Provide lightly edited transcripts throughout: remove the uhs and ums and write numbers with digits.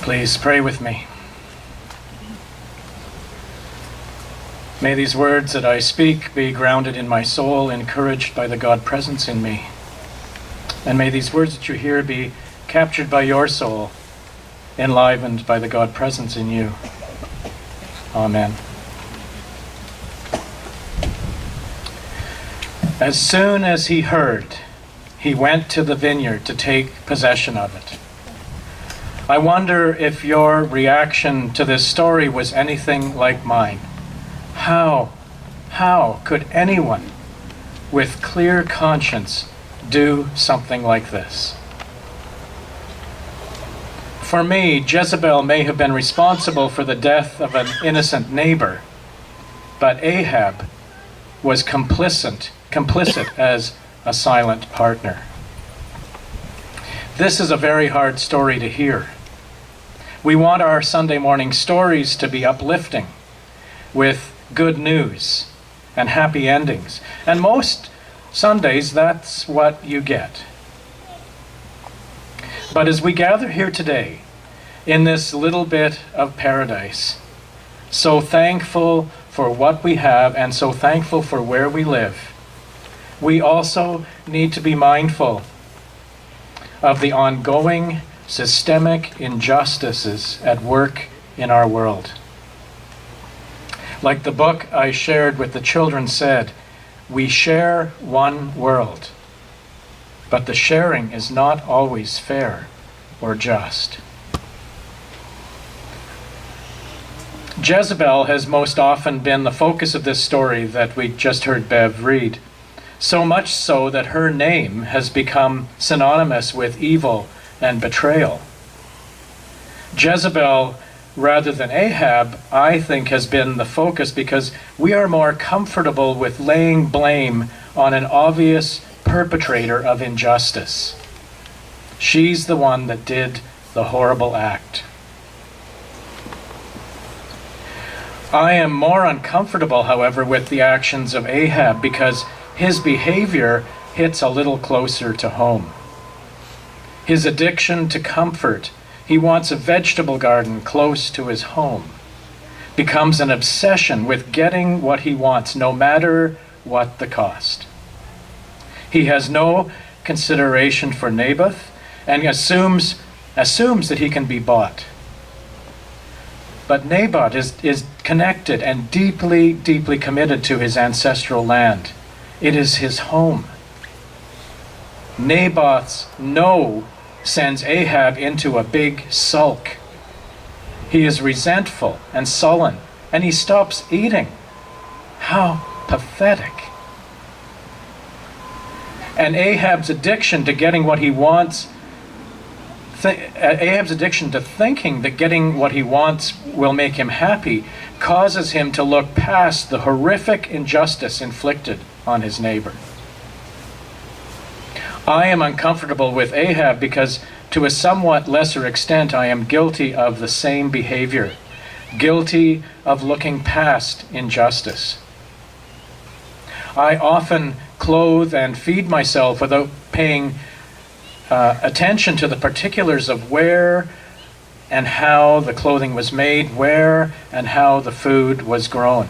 Please pray with me. May these words that I speak be grounded in my soul, encouraged by the God presence in me. And may these words that you hear be captured by your soul, enlivened by the God presence in you. Amen. As soon as he heard, he went to the vineyard to take possession of it. I wonder if your reaction to this story was anything like mine. How could anyone with clear conscience do something like this? For me, Jezebel may have been responsible for the death of an innocent neighbor, but Ahab was complicit as a silent partner. This is a very hard story to hear. We want our Sunday morning stories to be uplifting, with good news and happy endings. And most Sundays, that's what you get. But as we gather here today, in this little bit of paradise, so thankful for what we have and so thankful for where we live, we also need to be mindful of the ongoing systemic injustices at work in our world. Like the book I shared with the children said, we share one world, but the sharing is not always fair or just. Jezebel has most often been the focus of this story that we just heard Bev read, so much so that her name has become synonymous with evil and betrayal. Jezebel, rather than Ahab, I think has been the focus because we are more comfortable with laying blame on an obvious perpetrator of injustice. She's the one that did the horrible act. I am more uncomfortable, however, with the actions of Ahab because his behavior hits a little closer to home. His addiction to comfort, he wants a vegetable garden close to his home, becomes an obsession with getting what he wants, no matter what the cost. He has no consideration for Naboth and assumes that he can be bought. But Naboth is connected and deeply, deeply committed to his ancestral land. It is his home. Naboth's no sends Ahab into a big sulk. He is resentful and sullen, and he stops eating. How pathetic. And Ahab's addiction to getting what he wants, Ahab's addiction to thinking that getting what he wants will make him happy, causes him to look past the horrific injustice inflicted on his neighbor. I am uncomfortable with Ahab because, to a somewhat lesser extent, I am guilty of the same behavior, guilty of looking past injustice. I often clothe and feed myself without paying attention to the particulars of where and how the clothing was made, where and how the food was grown.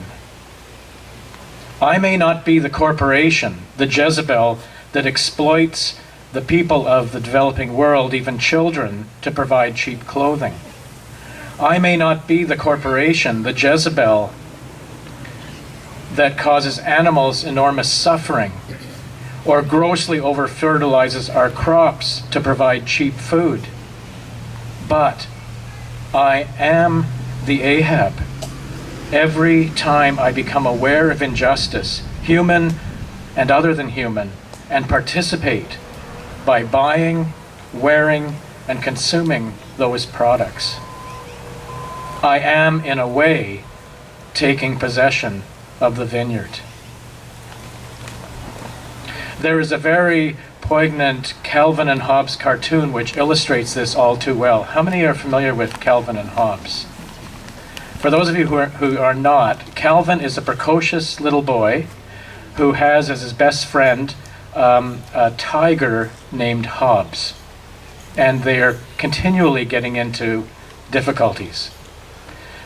I may not be the corporation, the Jezebel, that exploits the people of the developing world, even children, to provide cheap clothing. I may not be the corporation, the Jezebel, that causes animals enormous suffering, or grossly over-fertilizes our crops to provide cheap food. But I am the Ahab. Every time I become aware of injustice, human and other than human, and participate by buying, wearing, and consuming those products, I am, in a way, taking possession of the vineyard. There is a very poignant Calvin and Hobbes cartoon which illustrates this all too well. How many are familiar with Calvin and Hobbes? For those of you who are not, Calvin is a precocious little boy who has as his best friend a tiger named Hobbes. And they are continually getting into difficulties.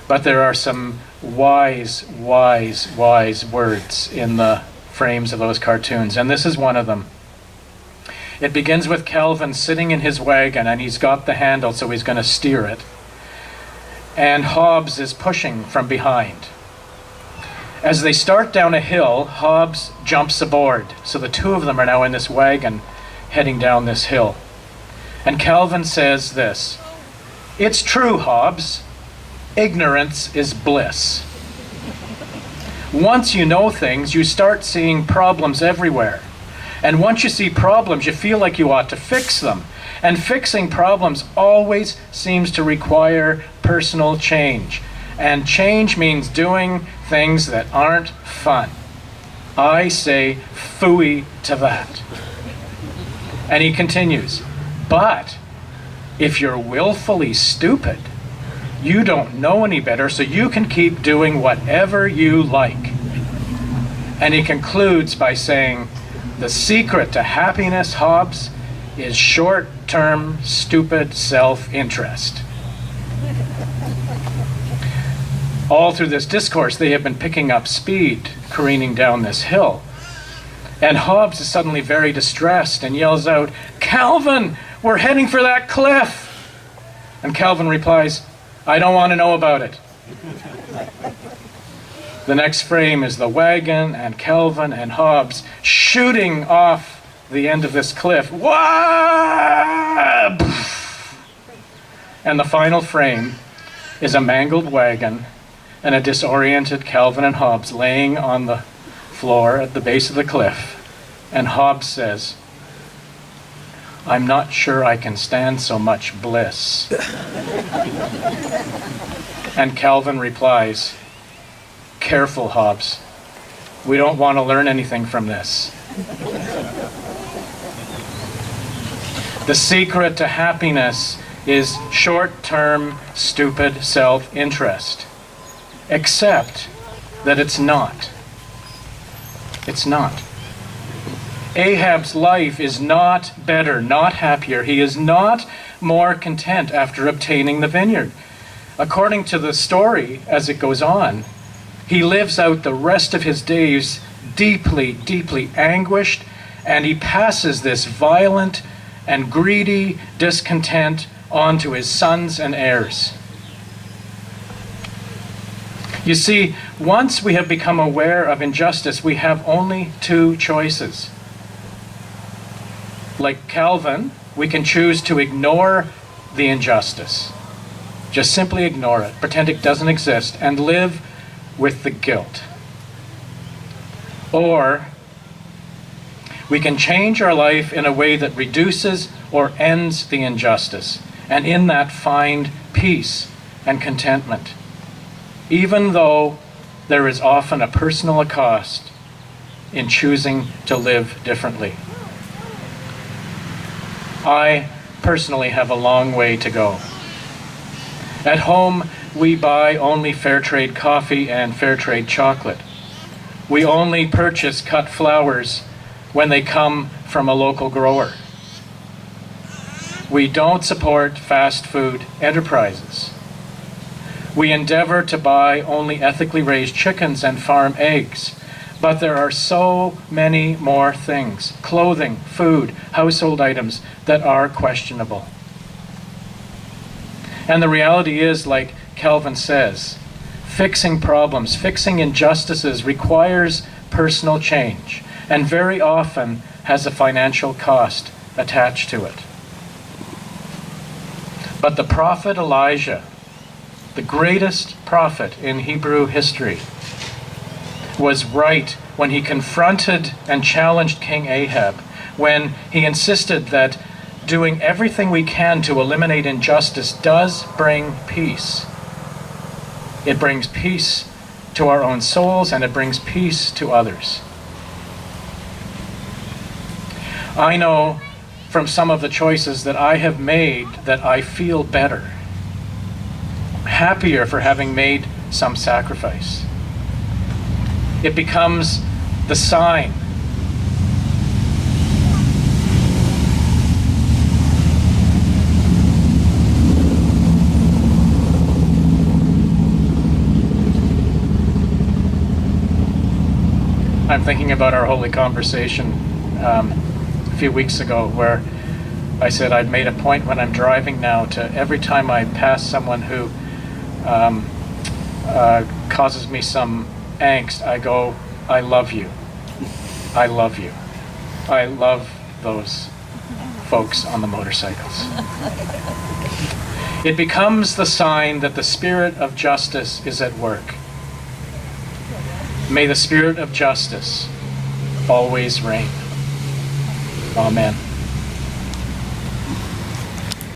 But there are some wise, wise, wise words in the frames of those cartoons, and this is one of them. It begins with Calvin sitting in his wagon, and he's got the handle, so he's going to steer it. And Hobbes is pushing from behind. As they start down a hill, Hobbes jumps aboard. So the two of them are now in this wagon heading down this hill. And Calvin says this, "It's true, Hobbes, ignorance is bliss. Once you know things, you start seeing problems everywhere. And once you see problems, you feel like you ought to fix them. And fixing problems always seems to require personal change. And change means doing things that aren't fun. I say phooey to that." And he continues, "But if you're willfully stupid, you don't know any better, so you can keep doing whatever you like." And he concludes by saying, "The secret to happiness, Hobbes, is short-term, stupid self-interest." All through this discourse, they have been picking up speed, careening down this hill. And Hobbes is suddenly very distressed and yells out, "Calvin, we're heading for that cliff!" And Calvin replies, "I don't want to know about it." The next frame is the wagon and Calvin and Hobbes shooting off the end of this cliff. Wah! And the final frame is a mangled wagon and a disoriented Calvin and Hobbes laying on the floor at the base of the cliff. And Hobbes says, "I'm not sure I can stand so much bliss." And Calvin replies, "Careful, Hobbes. We don't want to learn anything from this." The secret to happiness is short-term, stupid self-interest. Except that it's not. It's not. Ahab's life is not better, not happier. He is not more content after obtaining the vineyard. According to the story, as it goes on, he lives out the rest of his days deeply, deeply anguished, and he passes this violent and greedy discontent on to his sons and heirs. You see, once we have become aware of injustice, we have only two choices. Like Calvin, we can choose to ignore the injustice. Just simply ignore it, pretend it doesn't exist, and live with the guilt. Or we can change our life in a way that reduces or ends the injustice, and in that find peace and contentment, even though there is often a personal cost in choosing to live differently. I personally have a long way to go. At home, we buy only fair trade coffee and fair trade chocolate. We only purchase cut flowers when they come from a local grower. We don't support fast food enterprises. We endeavor to buy only ethically raised chickens and farm eggs. But there are so many more things, clothing, food, household items, that are questionable. And the reality is, like Calvin says, fixing problems, fixing injustices requires personal change, and very often has a financial cost attached to it. But the prophet Elijah, the greatest prophet in Hebrew history, was right when he confronted and challenged King Ahab, when he insisted that doing everything we can to eliminate injustice does bring peace. It brings peace to our own souls, and it brings peace to others. I know from some of the choices that I have made that I feel better, happier for having made some sacrifice. It becomes the sign I'm thinking about our holy conversation a few weeks ago, where I said I'd made a point when I'm driving now to, every time I pass someone who causes me some angst, I go, I love you. I love you. I love those folks on the motorcycles. It becomes the sign that the Spirit of justice is at work. May the Spirit of justice always reign. Amen.